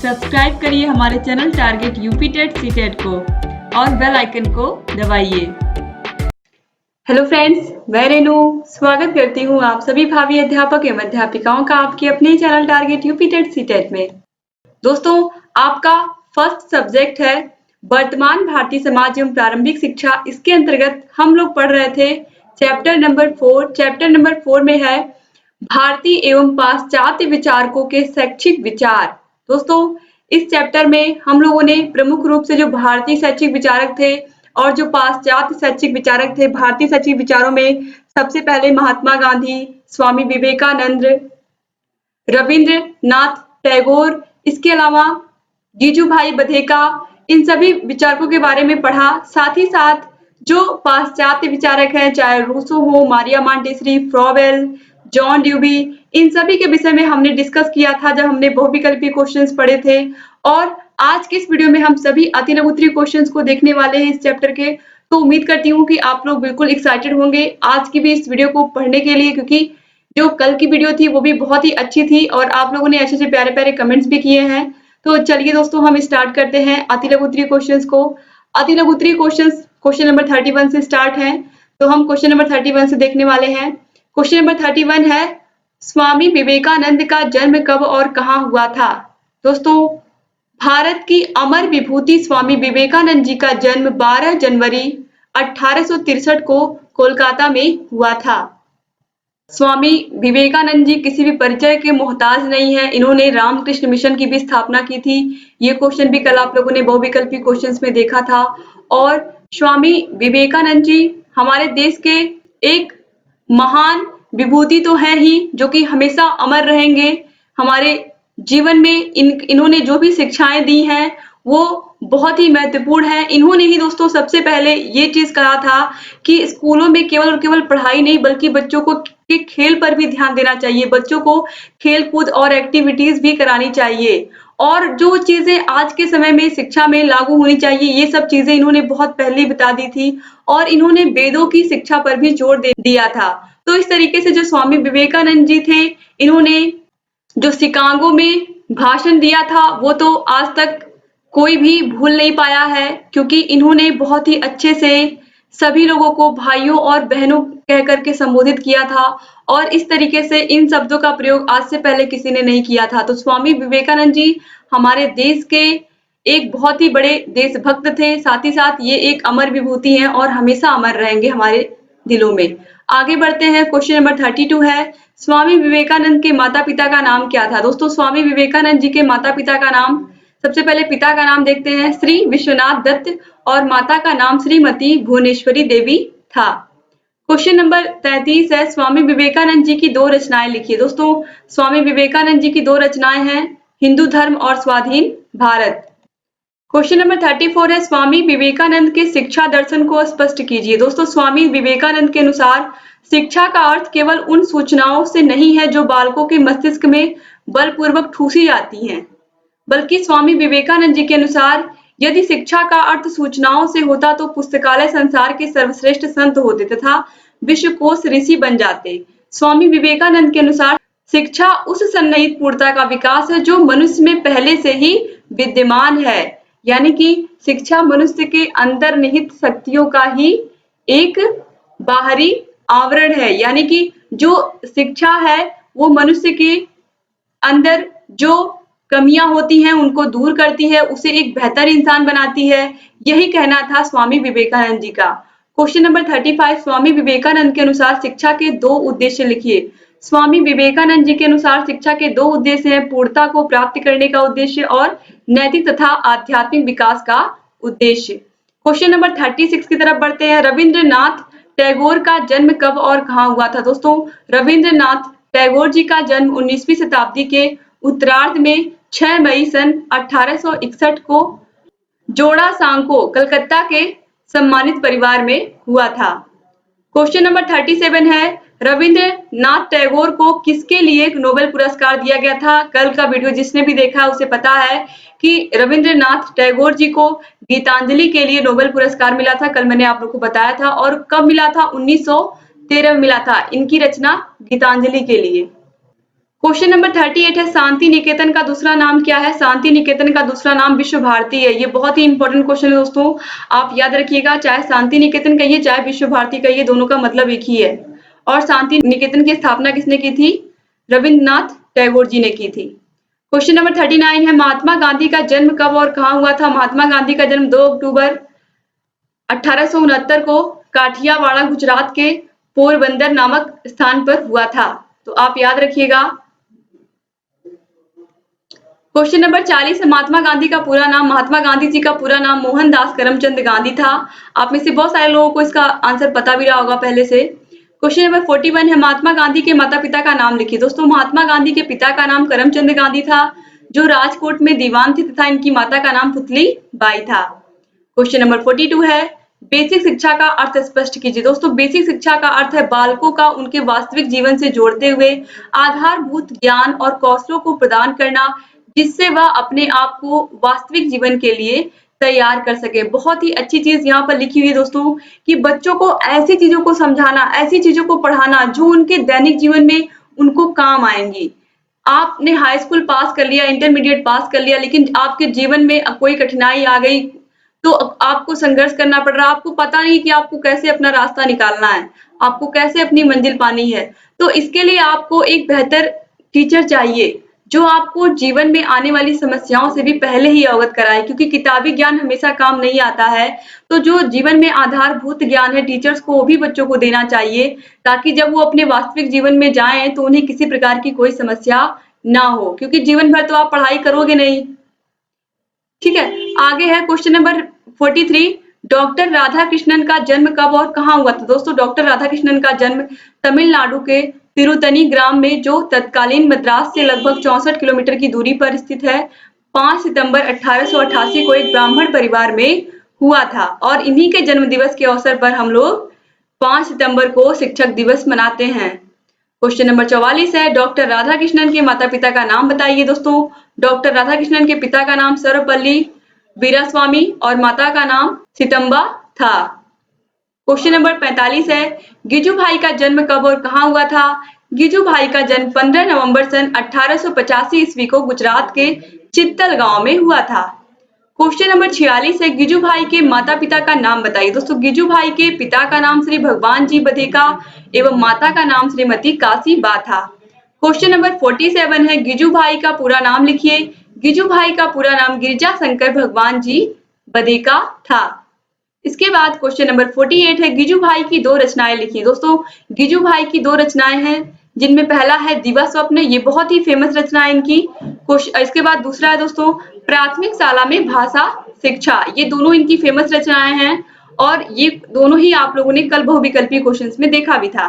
Subscribe करिए हमारे channel target UP TET CTET को और बेल आइकन को दबाइए। हेलो फ्रेंड्स, मैं रेनू स्वागत करती हूँ आप सभी भावी अध्यापक एवं अध्यापिकाओं का आपके अपने channel target UP TET CTET में। दोस्तों, आपका फर्स्ट सब्जेक्ट है वर्तमान भारतीय समाज एवं प्रारंभिक शिक्षा। इसके अंतर्गत हम लोग पढ़ रहे थे चैप्टर नंबर 4। चैप्टर नंबर 4 में है भारतीय एवं पाश्चात्य विचारकों के शैक्षिक विचार। दोस्तों, इस चैप्टर में हम लोगों ने प्रमुख रूप से जो भारतीय शैक्षिक विचारक थे और जो पाश्चात्य शैक्षिक विचारक थे, भारतीय शैक्षिक विचारों में सबसे पहले महात्मा गांधी, स्वामी विवेकानंद, रविंद्रनाथ टैगोर, इसके अलावा जीजूभाई बधेका, इन सभी विचारकों के बारे में पढ़ा। साथ ही साथ जो पाश्चात्य विचारक हैं, चाहे रूसो हो, मारिया मॉन्टेसरी, फ्रॉवेल, जॉन ड्यूबी, इन सभी के विषय में हमने डिस्कस किया था जब हमने बहुविकल्पीय क्वेश्चंस पढ़े थे। और आज के इस वीडियो में हम सभी अति लघुत्तरीय क्वेश्चंस को देखने वाले हैं इस चैप्टर के। तो उम्मीद करती हूँ कि आप लोग बिल्कुल एक्साइटेड होंगे आज की भी इस वीडियो को पढ़ने के लिए, क्योंकि जो कल की वीडियो थी वो भी बहुत ही अच्छी थी और आप लोगों ने अच्छे से प्यारे प्यारे कमेंट्स भी किए हैं। तो चलिए दोस्तों, हम स्टार्ट करते हैं अति लघुत्तरीय क्वेश्चंस को। अति लघुत्तरीय क्वेश्चंस क्वेश्चन नंबर 31 से स्टार्ट है। तो हम क्वेश्चन नंबर 31 से देखने वाले हैं। क्वेश्चन नंबर 31 है, स्वामी विवेकानंद का जन्म कब और कहाँ हुआ था? दोस्तों, भारत की अमर विभूति स्वामी विवेकानंद जी का जन्म 12 जनवरी 1863 को कोलकाता में हुआ था। स्वामी विवेकानंद जी किसी भी परिचय के मोहताज नहीं है। इन्होंने रामकृष्ण मिशन की भी स्थापना की थी। ये क्वेश्चन भी कल आप लोगों ने बहुविकल्पी क्वेश्चंस में देखा था। और स्वामी विवेकानंद जी हमारे देश के एक महान विभूति तो है ही, जो कि हमेशा अमर रहेंगे हमारे जीवन में। इन्होंने जो भी शिक्षाएं दी हैं वो बहुत ही महत्वपूर्ण है। इन्होंने ही दोस्तों सबसे पहले ये चीज कहा था कि स्कूलों में केवल और केवल पढ़ाई नहीं बल्कि बच्चों को के खेल पर भी ध्यान देना चाहिए, बच्चों को खेल कूद और एक्टिविटीज भी करानी चाहिए। और जो चीजें आज के समय में शिक्षा में लागू होनी चाहिए, ये सब चीजें इन्होंने बहुत पहले बता दी थी। और इन्होंने वेदों की शिक्षा पर भी जोर दे दिया था। तो इस तरीके से जो स्वामी विवेकानंद जी थे, इन्होंने जो शिकागो में भाषण दिया था वो तो आज तक कोई भी भूल नहीं पाया है, क्योंकि इन्होंने बहुत ही अच्छे से सभी लोगों को भाइयों और बहनों कह करके संबोधित किया था। और इस तरीके से इन शब्दों का प्रयोग आज से पहले किसी ने नहीं किया था। तो स्वामी विवेकानंद जी हमारे देश के एक बहुत ही बड़े देशभक्त थे। साथ ही साथ ये एक अमर विभूति हैं और हमेशा अमर रहेंगे हमारे दिलों में। आगे बढ़ते हैं। क्वेश्चन नंबर 32 है, स्वामी विवेकानंद के माता पिता का नाम क्या था? दोस्तों, स्वामी विवेकानंद जी के माता पिता का नाम, सबसे पहले पिता का नाम देखते हैं, श्री विश्वनाथ दत्त, और माता का नाम श्रीमती भुवनेश्वरी देवी था। क्वेश्चन नंबर 33 है, स्वामी विवेकानंद जी की दो रचनाएं लिखिए। दोस्तों, स्वामी विवेकानंद जी की दो रचनाएं हैं, हिंदू धर्म और स्वाधीन भारत। क्वेश्चन नंबर 34 है, स्वामी विवेकानंद के शिक्षा दर्शन को स्पष्ट कीजिए। दोस्तों, स्वामी विवेकानंद के अनुसार शिक्षा का अर्थ केवल उन सूचनाओं से नहीं है जो बालकों के मस्तिष्क में बलपूर्वक ठूसी जाती हैं, बल्कि स्वामी विवेकानंद जी के अनुसार यदि शिक्षा का अर्थ सूचनाओं से होता तो पुस्तकालय संसार के सर्वश्रेष्ठ संत होते तथा विश्वकोश ऋषि बन जाते। स्वामी विवेकानंद के अनुसार शिक्षा उस सन्निहित पूर्णता का विकास है जो मनुष्य में पहले से ही विद्यमान है। यानी कि शिक्षा मनुष्य के अंदर निहित शक्तियों का ही एक बाहरी आवरण है। यानी कि जो शिक्षा है वो मनुष्य के अंदर जो कमियां होती हैं उनको दूर करती है, उसे एक बेहतर इंसान बनाती है। यही कहना था स्वामी विवेकानंद जी का। क्वेश्चन नंबर 35, स्वामी विवेकानंद के अनुसार शिक्षा के दो उद्देश्य लिखिए। स्वामी विवेकानंद जी के अनुसार शिक्षा के दो उद्देश्य हैं, पूर्णता को प्राप्त करने का उद्देश्य और नैतिक तथा आध्यात्मिक विकास का उद्देश्य। क्वेश्चन नंबर 36 की तरफ बढ़ते हैं। रविंद्रनाथ टैगोर का जन्म कब और कहाँ हुआ था? दोस्तों, रविंद्रनाथ टैगोर जी का जन्म 19वीं शताब्दी के उत्तरार्ध में 6 मई सन 1861 को जोड़ा सांको, कलकत्ता के सम्मानित परिवार में हुआ था। क्वेश्चन नंबर 37 है, रविंद्रनाथ टैगोर को किसके लिए नोबेल पुरस्कार दिया गया था? कल का वीडियो जिसने भी देखा उसे पता है कि रविंद्रनाथ टैगोर जी को गीतांजलि के लिए नोबेल पुरस्कार मिला था। कल मैंने आप लोग को बताया था। और कब मिला था? 1913 में मिला था, इनकी रचना गीतांजलि के लिए। क्वेश्चन नंबर 38 है, शांति निकेतन का दूसरा नाम क्या है? शांति निकेतन का दूसरा नाम विश्व भारती है। ये बहुत ही इंपॉर्टेंट क्वेश्चन है दोस्तों, आप याद रखिएगा, चाहे शांति निकेतन कहिए चाहे विश्व भारती कहिए, दोनों का मतलब एक ही है। और शांति निकेतन की स्थापना किसने की थी? रविंद्रनाथ टैगोर जी ने की थी। क्वेश्चन नंबर 39 है, महात्मा गांधी का जन्म कब और कहाँ हुआ था? महात्मा गांधी का जन्म 2 अक्टूबर 1869 को काठियावाड़ गुजरात के पोरबंदर नामक स्थान पर हुआ था। तो आप याद रखिएगा। क्वेश्चन नंबर 40 है, महात्मा गांधी का पूरा नाम? महात्मा गांधी जी का पूरा नाम मोहनदास करमचंद गांधी था। आप में से बहुत सारे लोगों को इसका आंसर पता भी रहा होगा पहले से। क्वेश्चन नंबर 41 है, महात्मा गांधी के माता पिता का नाम लिखिए। दोस्तों, महात्मा गांधी के पिता का नाम करमचंद गांधी था, जो राजकोट में दीवान थे, तथा इनकी माता का नाम पुतली बाई था। क्वेश्चन नंबर 42 है, बेसिक शिक्षा का अर्थ स्पष्ट कीजिए। दोस्तों, बेसिक शिक्षा का अर्थ है बालकों का उनके वास्तविक जीवन से जोड़ते हुए आधारभूत ज्ञान और कौशलों को प्रदान करना, जिससे वह अपने आप को वास्तविक जीवन के लिए तैयार कर सके। बहुत ही अच्छी चीज यहाँ पर लिखी हुई है दोस्तों, कि बच्चों को ऐसी चीजों को समझाना, ऐसी चीजों को पढ़ाना जो उनके दैनिक जीवन में उनको काम आएंगी। आपने हाई स्कूल पास कर लिया, इंटरमीडिएट पास कर लिया, लेकिन आपके जीवन में कोई कठिनाई आ गई, तो आपको संघर्ष करना पड़ रहा है, आपको पता नहीं कि आपको कैसे अपना रास्ता निकालना है, आपको कैसे अपनी मंजिल पानी है। तो इसके लिए आपको एक बेहतर टीचर चाहिए, जो आपको जीवन में आने वाली समस्याओं से भी पहले ही अवगत कराए, क्योंकि किताबी ज्ञान हमेशा काम नहीं आता है। तो जो जीवन में आधारभूत ज्ञान है, टीचर्स को वो भी बच्चों को देना चाहिए, ताकि जब वो अपने वास्तविक जीवन में जाएं तो उन्हें किसी प्रकार की कोई समस्या ना हो, क्योंकि जीवन भर तो आप पढ़ाई करोगे नहीं। ठीक है, आगे है क्वेश्चन नंबर 43, डॉक्टर राधाकृष्णन का जन्म कब और कहाँ हुआ था? दोस्तों, डॉक्टर राधाकृष्णन का जन्म तमिलनाडु के तिरुतनी ग्राम में, जो तत्कालीन मद्रास से लगभग 64 किलोमीटर की दूरी पर स्थित है, 5 सितंबर 1888 को एक ब्राह्मण परिवार में हुआ था। और इन्हीं के जन्म दिवस के अवसर पर हम लोग 5 सितंबर को शिक्षक दिवस मनाते हैं। क्वेश्चन नंबर 44 है, डॉक्टर राधाकृष्णन के माता पिता का नाम बताइए। दोस्तों, डॉक्टर राधाकृष्णन के पिता का नाम सर्वपल्ली वीरास्वामी और माता का नाम सीतम्बा था। क्वेश्चन नंबर 45 है, गिजू भाई का जन्म कब और कहाँ हुआ था? गिजू भाई का जन्म 15 नवंबर सन 1885 ईस्वी को गुजरात के चित्तल गांव में हुआ था। क्वेश्चन नंबर 46 है, गिजू भाई के माता पिता का नाम बताइए। दोस्तों, गिजू भाई के पिता का नाम श्री भगवान जी बधेका एवं माता का नाम श्रीमती काशी बा था। क्वेश्चन नंबर 47 है, गिजू भाई का पूरा नाम लिखिए। गिजू भाई का पूरा नाम गिरिजा शंकर भगवान जी बधेका था। इसके बाद क्वेश्चन नंबर 48 है, गिजू भाई की 2 रचनाएं लिखिए। दोस्तों, गिजू भाई की 2 रचनाएं हैं, जिनमें पहला है दिवा स्वप्न, ये बहुत ही फेमस रचना है इनकी। इसके बाद दूसरा है दोस्तों प्राथमिक शाला में भाषा शिक्षा, ये दोनों इनकी फेमस रचनाएं हैं, और ये दोनों ही आप लोगों ने कल बहुविकल्पी क्वेश्चंस में देखा भी था।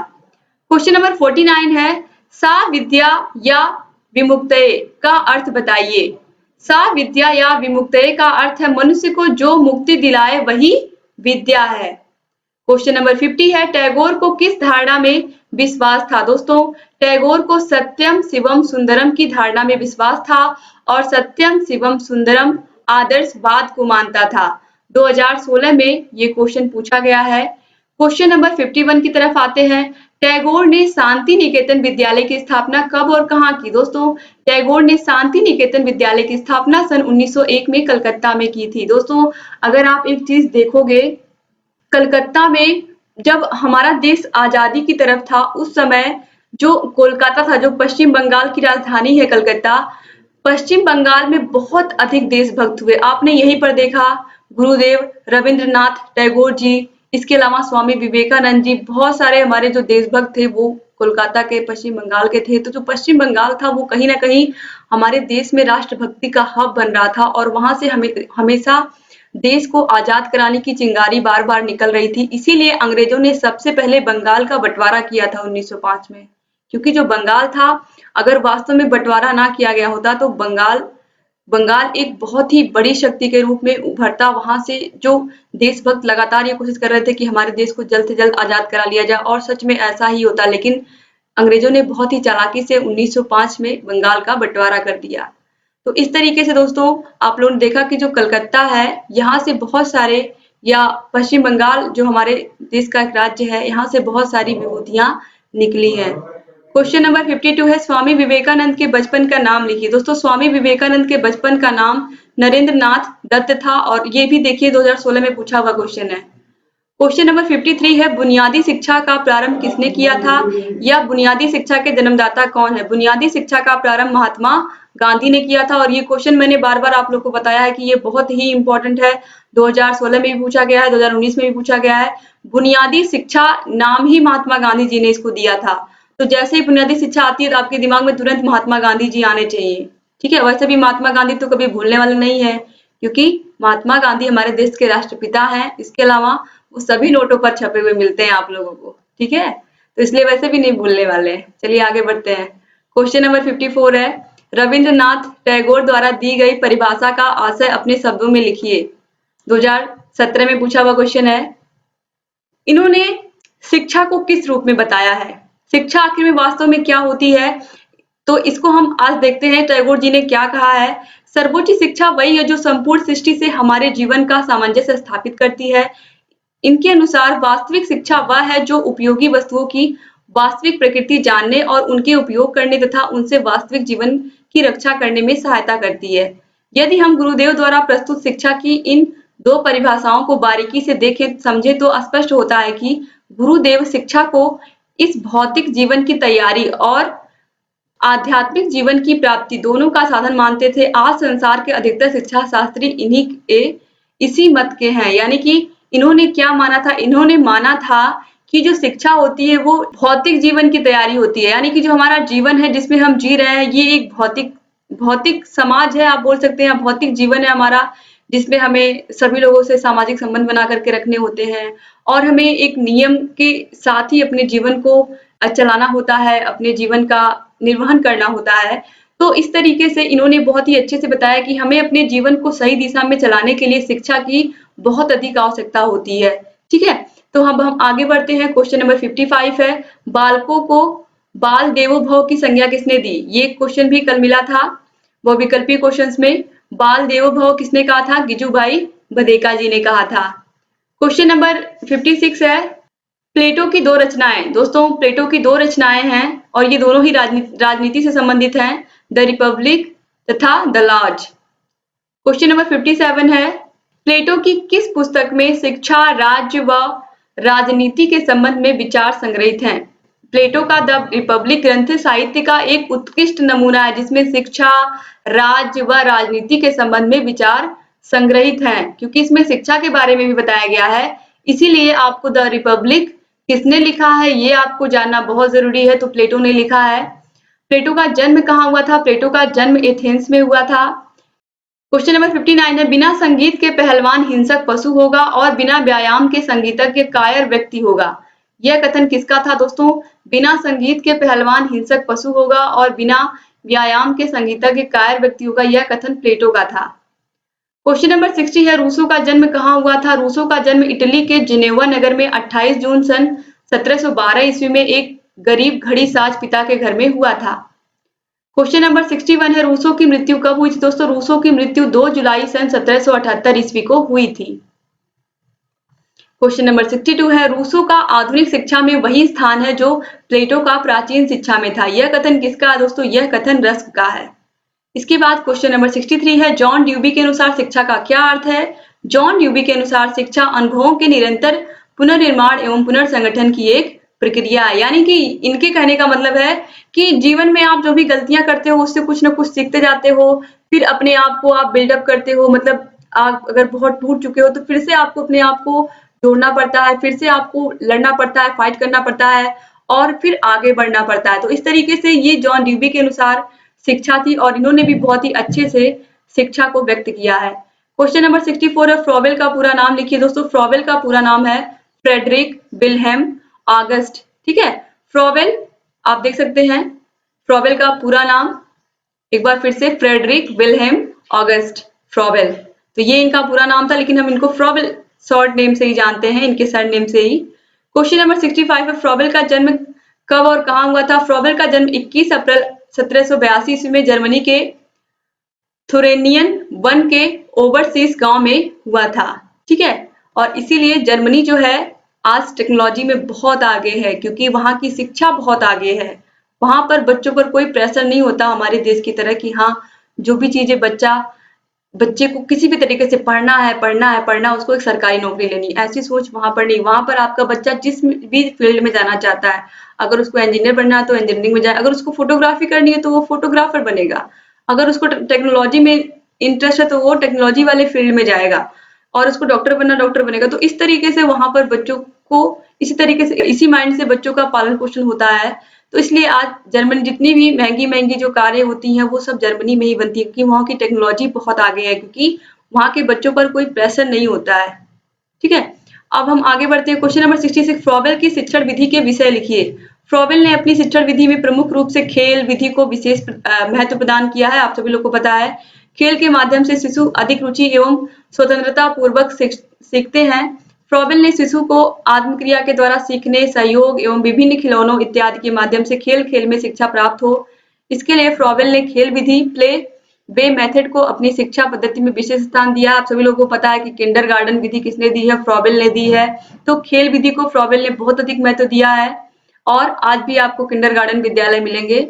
क्वेश्चन नंबर 49 है, सा विद्या या विमुक्तये का अर्थ बताइए। सा विद्या या विमुक्तये का अर्थ है मनुष्य को जो मुक्ति दिलाए वही विद्या है। क्वेश्चन नंबर 50 है, टैगोर को किस धारणा में विश्वास था? दोस्तों, टैगोर को सत्यम शिवम सुंदरम की धारणा में विश्वास था, और सत्यम शिवम सुंदरम आदर्शवाद को मानता था। 2016 में ये क्वेश्चन पूछा गया है। क्वेश्चन नंबर 51 की तरफ आते हैं, टैगोर ने शांति निकेतन विद्यालय की स्थापना कब और कहाँ की? दोस्तों, टैगोर ने शांति निकेतन विद्यालय की स्थापना सन 1901 में कलकत्ता में की थी। दोस्तों, अगर आप एक चीज देखोगे, कलकत्ता में जब हमारा देश आजादी की तरफ था, उस समय जो कोलकाता था, जो पश्चिम बंगाल की राजधानी है कलकत्ता, पश्चिम बंगाल में बहुत अधिक देशभक्त हुए। आपने यहीं पर देखा, गुरुदेव रविंद्रनाथ टैगोर जी, इसके अलावा स्वामी विवेकानंद जी, बहुत सारे हमारे जो देशभक्त थे वो कोलकाता के, पश्चिम बंगाल के थे। तो जो पश्चिम बंगाल था वो कहीं ना कहीं हमारे देश में राष्ट्रभक्ति का हब बन रहा था, और वहां से हमेशा देश को आजाद कराने की चिंगारी बार बार निकल रही थी। इसीलिए अंग्रेजों ने सबसे पहले बंगाल का बंटवारा किया था 1905 में, क्योंकि जो बंगाल था, अगर वास्तव में बंटवारा ना किया गया होता तो बंगाल एक बहुत ही बड़ी शक्ति के रूप में उभरता। वहां से जो देशभक्त लगातार ये कोशिश कर रहे थे कि हमारे देश को जल्द से जल्द आजाद करा लिया जाए, और सच में ऐसा ही होता, लेकिन अंग्रेजों ने बहुत ही चालाकी से 1905 में बंगाल का बंटवारा कर दिया। तो इस तरीके से दोस्तों आप लोगों ने देखा कि जो कलकत्ता है, यहाँ से बहुत सारे, या पश्चिम बंगाल जो हमारे देश का एक राज्य है, यहाँ से बहुत सारी विभूतियां निकली हैं। क्वेश्चन नंबर 52 है स्वामी विवेकानंद के बचपन का नाम लिखिए। दोस्तों स्वामी विवेकानंद के बचपन का नाम नरेंद्र नाथ दत्त था और ये भी देखिए 2016 में पूछा हुआ क्वेश्चन है। क्वेश्चन नंबर 53 है बुनियादी शिक्षा का प्रारंभ किसने किया था या बुनियादी शिक्षा के जन्मदाता कौन है। बुनियादी शिक्षा का प्रारंभ महात्मा गांधी ने किया था और ये क्वेश्चन मैंने बार बार आप लोग को बताया है कि ये बहुत ही इंपॉर्टेंट है। 2016 में भी पूछा गया है, 2019 में भी पूछा गया है। बुनियादी शिक्षा नाम ही महात्मा गांधी जी ने इसको दिया था। तो जैसे ही बुनियादी शिक्षा आती है तो आपके दिमाग में तुरंत महात्मा गांधी जी आने चाहिए। ठीक है, वैसे भी महात्मा गांधी तो कभी भूलने वाले नहीं है क्योंकि महात्मा गांधी हमारे देश के राष्ट्रपिता हैं। इसके अलावा वो सभी नोटों पर छपे हुए मिलते हैं आप लोगों को। ठीक है, तो इसलिए वैसे भी नहीं भूलने वाले हैं। चलिए आगे बढ़ते हैं। क्वेश्चन नंबर 54 है रविंद्रनाथ टैगोर द्वारा दी गई परिभाषा का आशय अपने शब्दों में लिखिए। 2017 में पूछा हुआ क्वेश्चन है। इन्होंने शिक्षा को किस रूप में बताया है, शिक्षा आखिर में वास्तव में क्या होती है, तो इसको हम आज देखते हैं टैगोर जी ने क्या कहा है। सर्वोच्च शिक्षा वही है जो संपूर्ण सृष्टि से हमारे जीवन का सामंजस्य स्थापित करती है। इनके अनुसार वास्तविक शिक्षा वह है जो उपयोगी वस्तुओं की वास्तविक प्रकृति जानने और उनके उपयोग करने तथा उनसे वास्तविक जीवन की रक्षा करने में सहायता करती है। यदि हम गुरुदेव द्वारा प्रस्तुत शिक्षा की इन दो परिभाषाओं को बारीकी से देखें समझे तो स्पष्ट होता है कि गुरुदेव शिक्षा को इस भौतिक जीवन की तैयारी और आध्यात्मिक जीवन की प्राप्ति दोनों का साधन मानते थे। आज संसार के अधिकतर शिक्षा शास्त्री इसी मत के हैं। यानी कि इन्होंने क्या माना था, इन्होंने माना था कि जो शिक्षा होती है वो भौतिक जीवन की तैयारी होती है। यानी कि जो हमारा जीवन है जिसमें हम जी रहे हैं ये एक भौतिक समाज है, आप बोल सकते हैं भौतिक जीवन है हमारा, जिसमें हमें सभी लोगों से सामाजिक संबंध बना करके रखने होते हैं और हमें एक नियम के साथ ही अपने जीवन को चलाना होता है, अपने जीवन का निर्वहन करना होता है। तो इस तरीके से इन्होंने बहुत ही अच्छे से बताया कि हमें अपने जीवन को सही दिशा में चलाने के लिए शिक्षा की बहुत अधिक आवश्यकता होती है। ठीक है, तो अब हम आगे बढ़ते हैं। क्वेश्चन नंबर 55 है बालकों को बाल देवो भव की संज्ञा किसने दी। ये क्वेश्चन भी कल मिला था वो विकल्पीय क्वेश्चंस में। बाल देवो भव किसने कहा था, गिजुभाई बधेका जी ने कहा था। क्वेश्चन नंबर 56 है प्लेटो की दो रचनाएं। दोस्तों प्लेटो की दो रचनाएं हैं और ये दोनों ही राजनीति से संबंधित हैं, द रिपब्लिक तथा द लॉज। क्वेश्चन नंबर 57 है प्लेटो की किस पुस्तक में शिक्षा राज्य व राजनीति के संबंध में विचार संग्रहित हैं। प्लेटो का द रिपब्लिक ग्रंथ साहित्य का एक उत्कृष्ट नमूना है जिसमें शिक्षा राज्य व राजनीति के संबंध में विचार संग्रहित हैं। क्योंकि इसमें शिक्षा के बारे में भी बताया गया है इसीलिए आपको द रिपब्लिक किसने लिखा है ये आपको जानना बहुत जरूरी है। तो प्लेटो ने लिखा है। प्लेटो का जन्म कहाँ हुआ था, प्लेटो का जन्म एथेंस में हुआ था। क्वेश्चन नंबर 59 है बिना संगीत के पहलवान हिंसक पशु होगा और बिना व्यायाम के संगीतज्ञ कायर व्यक्ति होगा। यह कथन किसका था दोस्तों, बिना संगीत के पहलवान हिंसक पशु होगा और बिना व्यायाम के संगीतज्ञ कायर व्यक्ति होगा, यह कथन प्लेटो का था। क्वेश्चन नंबर 60 है रूसो का जन्म कहाँ हुआ था। रूसो का जन्म इटली के जिनेवा नगर में 28 जून सन 1712 ईस्वी में एक गरीब घड़ी साज पिता के घर में हुआ था। क्वेश्चन नंबर 61 है रूसो की मृत्यु कब हुई थी। दोस्तों रूसो की मृत्यु 2 जुलाई सन 1778 ईस्वी को हुई थी। क्वेश्चन नंबर 62 है रूसो का आधुनिक शिक्षा में वही स्थान है जो प्लेटो का प्राचीन शिक्षा में था। यह कथन किसका है दोस्तों, यह कथन रस्क का है। इसके बाद क्वेश्चन नंबर 63 है जॉन ड्यूबी के अनुसार शिक्षा का क्या अर्थ है। जॉन ड्यूबी के अनुसार शिक्षा अनुभवों के निरंतर पुनर्निर्माण एवं पुनर्संगठन की एक प्रक्रिया है। यानी कि इनके कहने का मतलब है कि जीवन में आप जो भी गलतियां करते हो उससे कुछ ना कुछ सीखते जाते हो, फिर अपने आप को आप बिल्डअप करते हो। मतलब आप अगर बहुत टूट चुके हो तो फिर से आपको अपने आप को जोड़ना पड़ता है, फिर से आपको लड़ना पड़ता है, फाइट करना पड़ता है और फिर आगे बढ़ना पड़ता है। तो इस तरीके से ये जॉन ड्यूबी के अनुसार शिक्षा थी और इन्होंने भी बहुत ही अच्छे से शिक्षा को व्यक्त किया है। क्वेश्चन नंबर 64 है फ्रॉवेल का पूरा नाम लिखिए। दोस्तों फ्रॉवेल का पूरा नाम है फ्रेडरिक विल्हेम ऑगस्ट। ठीक है, फ्रॉवेल आप देख सकते हैं फ्रॉवेल का पूरा नाम एक बार फिर से फ्रेडरिक विल्हेम ऑगस्ट फ्रॉवेल। तो ये इनका पूरा नाम था लेकिन हम इनको फ्रॉवेल शॉर्ट नेम से ही जानते हैं, इनके सर नेम से ही। क्वेश्चन नंबर 65 है फ्रॉवेल का जन्म कब और कहाँ हुआ था। फ्रॉवेल का जन्म 21 अप्रैल 1782 ईस्वी में जर्मनी के थुरेनियन वन के ओवरसीज गांव में हुआ था। ठीक है, और इसीलिए जर्मनी जो है आज टेक्नोलॉजी में बहुत आगे है क्योंकि वहां की शिक्षा बहुत आगे है। वहां पर बच्चों पर कोई प्रेशर नहीं होता हमारे देश की तरह कि हाँ जो भी चीजें बच्चे को किसी भी तरीके से पढ़ना उसको एक सरकारी नौकरी लेनी, ऐसी सोच वहां पर नहीं। वहां पर आपका बच्चा जिस भी फील्ड में जाना चाहता है, अगर उसको इंजीनियर बनना है तो इंजीनियरिंग में जाए, अगर उसको फोटोग्राफी करनी है तो वो फोटोग्राफर बनेगा, अगर उसको टेक्नोलॉजी में इंटरेस्ट है तो वो टेक्नोलॉजी वाले फील्ड में जाएगा, और उसको डॉक्टर बनना डॉक्टर बनेगा। तो इस तरीके से वहां पर बच्चों को इसी तरीके से इसी माइंड से बच्चों का पालन पोषण होता है। तो इसलिए आज जर्मनी जितनी भी महंगी जो कारें होती हैं वो सब जर्मनी में ही बनती है, क्योंकि वहाँ की टेक्नोलॉजी बहुत आगे है, क्योंकि वहाँ के बच्चों पर कोई प्रेशर नहीं होता है। ठीक है, अब हम आगे बढ़ते हैं। क्वेश्चन नंबर 66, फ्रॉबेल की शिक्षण विधि के विषय लिखिए। फ्रॉबेल ने अपनी शिक्षण विधि में प्रमुख रूप से खेल विधि को विशेष महत्व प्रदान किया है। आप सभी लोग को पता है, खेल के माध्यम से शिशु अधिक रुचि एवं स्वतंत्रता पूर्वक सीखते हैं। फ्रॉबेल ने शिशु को आत्मक्रिया के द्वारा सीखने, सहयोग एवं विभिन्न खिलौनों इत्यादि के माध्यम से खेल खेल में शिक्षा प्राप्त हो, इसके लिए फ्रॉबेल ने खेल विधि प्ले वे मेथड को अपनी शिक्षा पद्धति में विशेष स्थान दिया। आप सभी लोगों को पता है कि किंडरगार्टन विधि किसने दी है, फ्रॉबेल ने दी है। तो खेल विधि को फ्रॉबेल ने बहुत अधिक महत्व दिया है, और आज भी आपको किंडरगार्टन विद्यालय मिलेंगे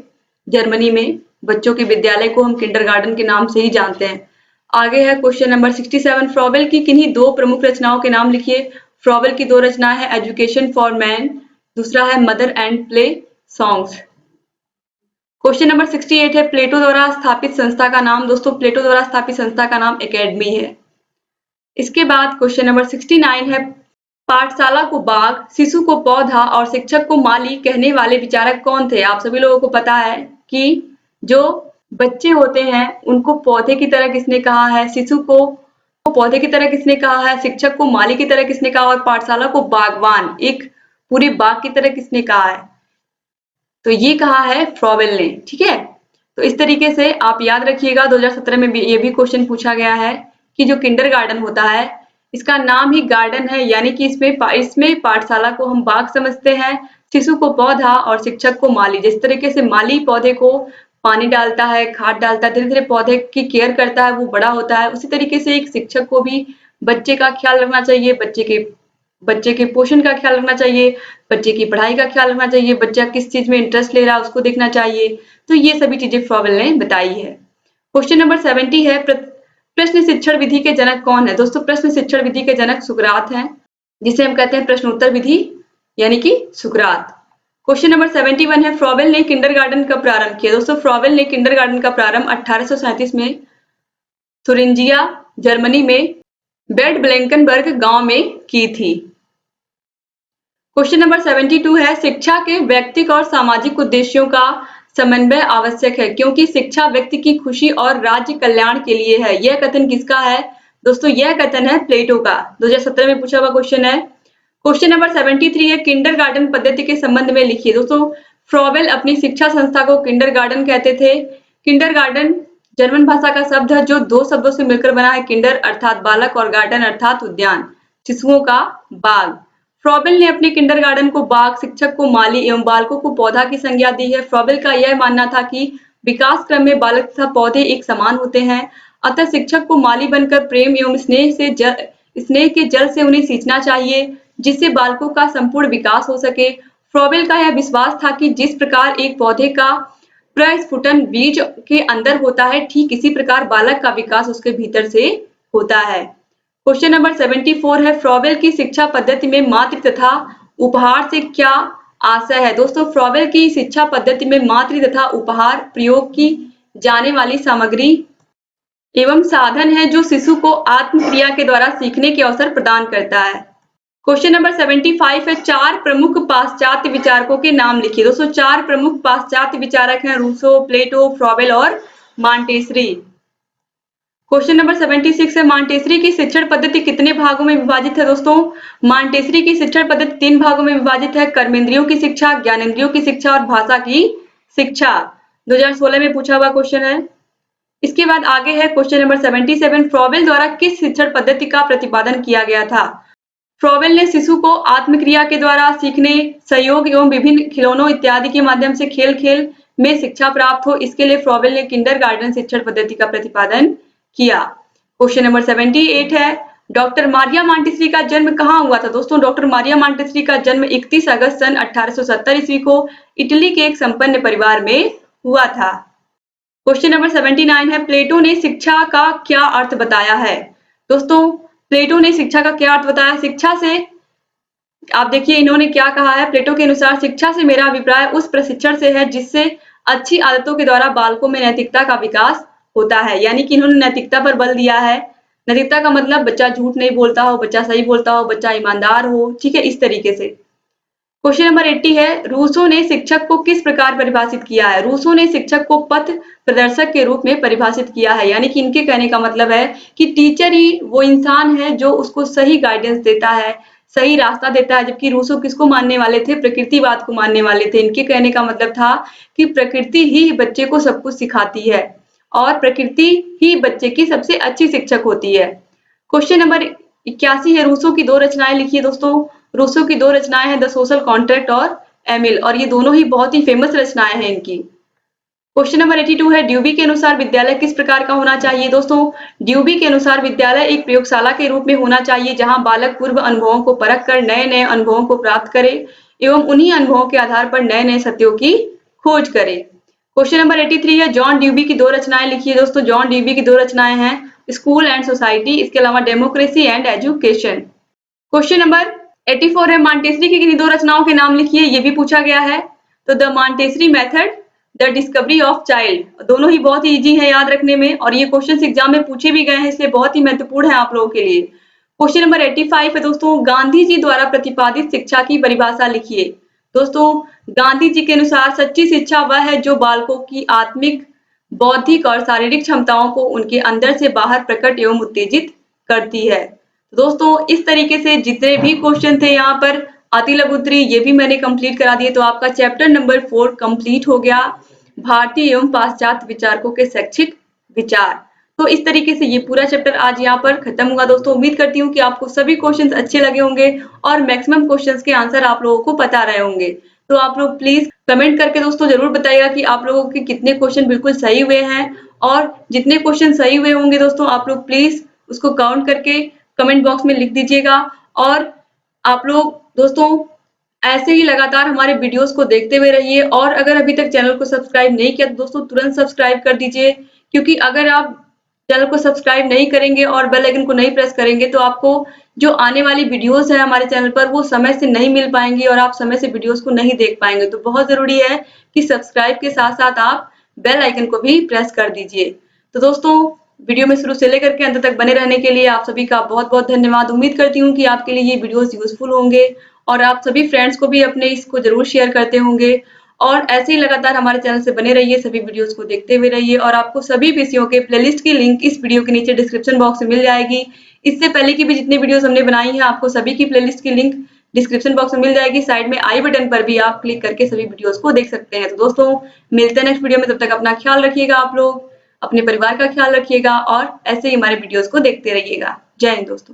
जर्मनी में। बच्चों के विद्यालय को हम किंडरगार्टन के नाम से ही जानते हैं। आगे है क्वेश्चन नंबर 67, फ्रॉबेल की किन्हीं दो प्रमुख रचनाओं के नाम लिखिए। फ्रॉबेल की दो रचनाएं हैं, एजुकेशन फॉर मैन, दूसरा है mother and play songs. Question number 68 है, प्लेटो द्वारा स्थापित संस्था का नाम। दोस्तों, प्लेटो द्वारा स्थापित संस्था का नाम एकेडमी है। इसके बाद क्वेश्चन नंबर 69 है, पाठशाला को बाग, शिशु को पौधा और शिक्षक को माली कहने वाले विचारक कौन थे। आप सभी लोगों को पता है कि जो बच्चे होते हैं उनको पौधे की तरह किसने कहा है, शिशु को पौधे की तरह किसने कहा है, शिक्षक को माली की तरह किसने कहा, और पाठशाला को बागवान, एक पूरे बाग की तरह किसने कहा है। तो ये कहा है फ्रॉबेल ने। ठीक है, तो इस तरीके से आप याद रखिएगा, 2017 में भी ये भी क्वेश्चन पूछा गया है कि जो किंडरगार्टन होता है इसका नाम ही गार्डन है, यानी कि इसमें पाठशाला को हम बाग समझते हैं, शिशु को पौधा और शिक्षक को माली। जिस तरीके से माली पौधे को पानी डालता है, खाद डालता है, धीरे धीरे पौधे की केयर करता है, वो बड़ा होता है, उसी तरीके से एक शिक्षक को भी बच्चे का ख्याल रखना चाहिए, बच्चे के पोषण का ख्याल रखना चाहिए, बच्चे की पढ़ाई का ख्याल रखना चाहिए, बच्चा किस चीज में इंटरेस्ट ले रहा है उसको देखना चाहिए। तो ये सभी चीजें फ्रॉबेल ने बताई है। क्वेश्चन नंबर 70 है, प्रश्न शिक्षण विधि के जनक कौन है। दोस्तों, प्रश्न शिक्षण विधि के जनक सुकरात हैं, जिसे हम कहते हैं प्रश्नोत्तर विधि, यानी कि सुकरात। क्वेश्चन नंबर 71 है, फ्रॉबेल ने किंडरगार्टन कब प्रारंभ किया। दोस्तों, फ्रॉबेल ने किंडरगार्टन का प्रारंभ 1837 में थुरिंजिया जर्मनी में बेड ब्लैंकनबर्ग गांव में की थी। क्वेश्चन नंबर 72 है, शिक्षा के व्यक्तिक और सामाजिक उद्देश्यों का समन्वय आवश्यक है, क्योंकि शिक्षा व्यक्ति की खुशी और राज्य कल्याण के लिए है। यह कथन किसका है। दोस्तों, यह कथन है प्लेटो का, 2017 में पूछा हुआ क्वेश्चन है। क्वेश्चन नंबर 73 है, किंडरगार्टन पद्धति के संबंध में लिखिए। दोस्तों, फ्रॉबेल अपनी शिक्षा संस्था को किंडरगार्टन कहते थे। किंडरगार्टन जर्मन भाषा का शब्द है जो दो शब्दों से मिलकर बना है, किंडर अर्थात बालक और गार्डन अर्थात उद्यान, शिशुओं का बाग। फ्रॉबेल ने अपने किंडरगार्टन को बाग, शिक्षक को माली एवं बालकों को पौधा की संज्ञा दी है। फ्रॉबेल का यह मानना था कि विकास क्रम में बालक तथा पौधे एक समान होते हैं, अतः शिक्षक को माली बनकर प्रेम एवं स्नेह के जल से उन्हें सींचना चाहिए, जिससे बालकों का संपूर्ण विकास हो सके। फ्रॉबेल का यह विश्वास था कि जिस प्रकार एक पौधे का प्रस्फुटन बीज के अंदर होता है, ठीक इसी प्रकार बालक का विकास उसके भीतर से होता है। क्वेश्चन नंबर 74 है, फ्रॉबेल की शिक्षा पद्धति में मातृ तथा उपहार से क्या आशय है। दोस्तों, फ्रॉबेल की शिक्षा पद्धति में मातृ तथा उपहार प्रयोग की जाने वाली सामग्री एवं साधन है जो शिशु को आत्मक्रिया के द्वारा सीखने के अवसर प्रदान करता है। क्वेश्चन नंबर 75 है, चार प्रमुख पाश्चात्य विचारकों के नाम लिखिए। दोस्तों, चार प्रमुख पाश्चात्य विचारक हैं, रूसो, प्लेटो, फ्रॉबेल और मॉन्टेसरी। क्वेश्चन नंबर 76 है, मॉन्टेसरी की शिक्षण पद्धति कितने भागों में विभाजित है। दोस्तों, मॉन्टेसरी की शिक्षण पद्धति 3 भागों में विभाजित है, कर्मेंद्रियों की शिक्षा, ज्ञानेंद्रियों की शिक्षा और भाषा की शिक्षा। 2016 में पूछा हुआ क्वेश्चन है। इसके बाद आगे है क्वेश्चन नंबर 77, फ्रॉबेल द्वारा किस शिक्षण पद्धति का प्रतिपादन किया गया था। फ्रॉबेल ने शिशु को आत्मक्रिया के द्वारा सीखने, सहयोग एवं विभिन्न खिलौनों इत्यादि के माध्यम से खेल खेल में शिक्षा प्राप्त हो, इसके लिए फ्रॉबेल ने किंडरगार्टन शिक्षण पद्धति का प्रतिपादन किया। क्वेश्चन नंबर 78 है, डॉक्टर मारिया मॉन्टेसरी का जन्म कहाँ हुआ था? दोस्तों, डॉक्टर मारिया मॉन्टेसरी का जन्म 31 अगस्त सन 1870 ईस्वी को इटली के एक संपन्न परिवार में हुआ था। क्वेश्चन नंबर 79 है, प्लेटो ने शिक्षा का क्या अर्थ बताया है? दोस्तों, प्लेटो ने शिक्षा का क्या अर्थ बताया? शिक्षा से आप देखिए इन्होंने क्या कहा है। प्लेटो के अनुसार शिक्षा से मेरा अभिप्राय उस प्रशिक्षण से है जिससे अच्छी आदतों के द्वारा बालकों में नैतिकता का विकास होता है। यानी कि इन्होंने नैतिकता पर बल दिया है। नैतिकता का मतलब बच्चा झूठ नहीं बोलता हो, बच्चा सही बोलता हो, बच्चा ईमानदार हो, ठीक है, इस तरीके से। क्वेश्चन नंबर 80 है, रूसो ने शिक्षक को किस प्रकार परिभाषित किया है? रूसो ने शिक्षक को पथ प्रदर्शक के रूप में परिभाषित किया है। यानी कि इनके कहने का मतलब है कि टीचर ही वो इंसान है जो उसको सही गाइडेंस देता है, सही रास्ता देता है। जबकि रूसो किसको मानने वाले थे? प्रकृतिवाद को मानने वाले थे। इनके कहने का मतलब था कि प्रकृति ही बच्चे को सब कुछ सिखाती है और प्रकृति ही बच्चे की सबसे अच्छी शिक्षक होती है। क्वेश्चन नंबर 81 है, रूसो की दो रचनाएं लिखिए। दोस्तों, रूसो की दो रचनाएं हैं, द सोशल कॉन्ट्रैक्ट और एमिल, और ये दोनों ही बहुत ही फेमस रचनाएं हैं इनकी। क्वेश्चन नंबर 82 है, ड्यूबी के अनुसार विद्यालय किस प्रकार का होना चाहिए? दोस्तों, ड्यूबी के अनुसार विद्यालय एक प्रयोगशाला के रूप में होना चाहिए जहां बालक पूर्व अनुभवों को परख कर नए नए अनुभवों को प्राप्त करे एवं उन्हीं अनुभवों के आधार पर नए नए सत्यों की खोज करे। क्वेश्चन नंबर 83 है, जॉन ड्यूबी की दो रचनाएं लिखिए। दोस्तों, जॉन ड्यूबी की दो रचनाएं हैं, स्कूल एंड सोसाइटी, इसके अलावा democracy and education. Question number 84 है, मॉन्टेसरी की किन्हीं दो रचनाओं के नाम लिखिए। ये भी पूछा गया है। तो the Montessori method, the discovery of child. दोनों ही बहुत ही इजी है याद रखने में और ये क्वेश्चन एग्जाम में पूछे भी गए हैं, इसलिए बहुत ही महत्वपूर्ण है आप लोगों के लिए। क्वेश्चन नंबर 85 है दोस्तों, गांधी जी द्वारा प्रतिपादित शिक्षा की परिभाषा लिखिए। दोस्तों, गांधी जी के अनुसार सच्ची शिक्षा वह है जो बालकों की आत्मिक, बौद्धिक और शारीरिक क्षमताओं को उनके अंदर से बाहर प्रकट एवं उत्तेजित करती है। दोस्तों, इस तरीके से जितने भी क्वेश्चन थे यहाँ पर अति लघु उत्तरी, ये भी मैंने कंप्लीट करा दिए। तो आपका चैप्टर नंबर 4 कंप्लीट हो गया, भारतीय एवं पाश्चात्य विचारकों के शैक्षिक विचार। तो इस तरीके से ये पूरा चैप्टर आज यहाँ पर खत्म हुआ। दोस्तों, उम्मीद करती हूँ कि आपको सभी क्वेश्चंस अच्छे लगे होंगे और मैक्सिमम क्वेश्चंस के आंसर आप लोगों को पता रहे होंगे। तो आप लोग प्लीज कमेंट करके दोस्तों जरूर बताइएगा कि आप लोगों के कितने क्वेश्चन बिल्कुल सही हुए हैं, और जितने क्वेश्चन सही हुए होंगे दोस्तों आप लोग प्लीज उसको काउंट करके कमेंट बॉक्स में लिख दीजिएगा। और आप लोग दोस्तों ऐसे ही लगातार हमारे वीडियोस को देखते हुए रहिए, और अगर अभी तक चैनल को सब्सक्राइब नहीं किया तो दोस्तों तुरंत सब्सक्राइब कर दीजिए, क्योंकि अगर आप चैनल को सब्सक्राइब नहीं करेंगे और बेल आइकन को नहीं प्रेस करेंगे तो आपको जो आने वाली वीडियोस है हमारे चैनल पर वो समय से नहीं मिल पाएंगी और आप समय से वीडियोस को नहीं देख पाएंगे। तो बहुत जरूरी है कि सब्सक्राइब के साथ साथ आप बेल आइकन को भी प्रेस कर दीजिए। तो दोस्तों, वीडियो में शुरू से लेकर के अंत तक बने रहने के लिए आप सभी का बहुत बहुत धन्यवाद। उम्मीद करती हूँ कि आपके लिए ये वीडियोस यूजफुल होंगे और आप सभी फ्रेंड्स को भी अपने इसको जरूर शेयर करते होंगे। और ऐसे ही लगातार हमारे चैनल से बने रहिए, सभी वीडियोस को देखते हुए रहिए, और आपको सभी विषयों के प्लेलिस्ट की लिंक इस वीडियो के नीचे डिस्क्रिप्शन बॉक्स में मिल जाएगी। इससे पहले की भी जितनी वीडियोस हमने बनाई है आपको सभी की प्लेलिस्ट की लिंक डिस्क्रिप्शन बॉक्स में मिल जाएगी। साइड में आई बटन पर भी आप क्लिक करके सभी वीडियोस को देख सकते हैं। तो दोस्तों, मिलते हैं नेक्स्ट वीडियो में, तब तक अपना ख्याल रखिएगा, आप लोग अपने परिवार का ख्याल रखिएगा और ऐसे ही हमारे वीडियोस को देखते रहिएगा। जय हिंद दोस्तों।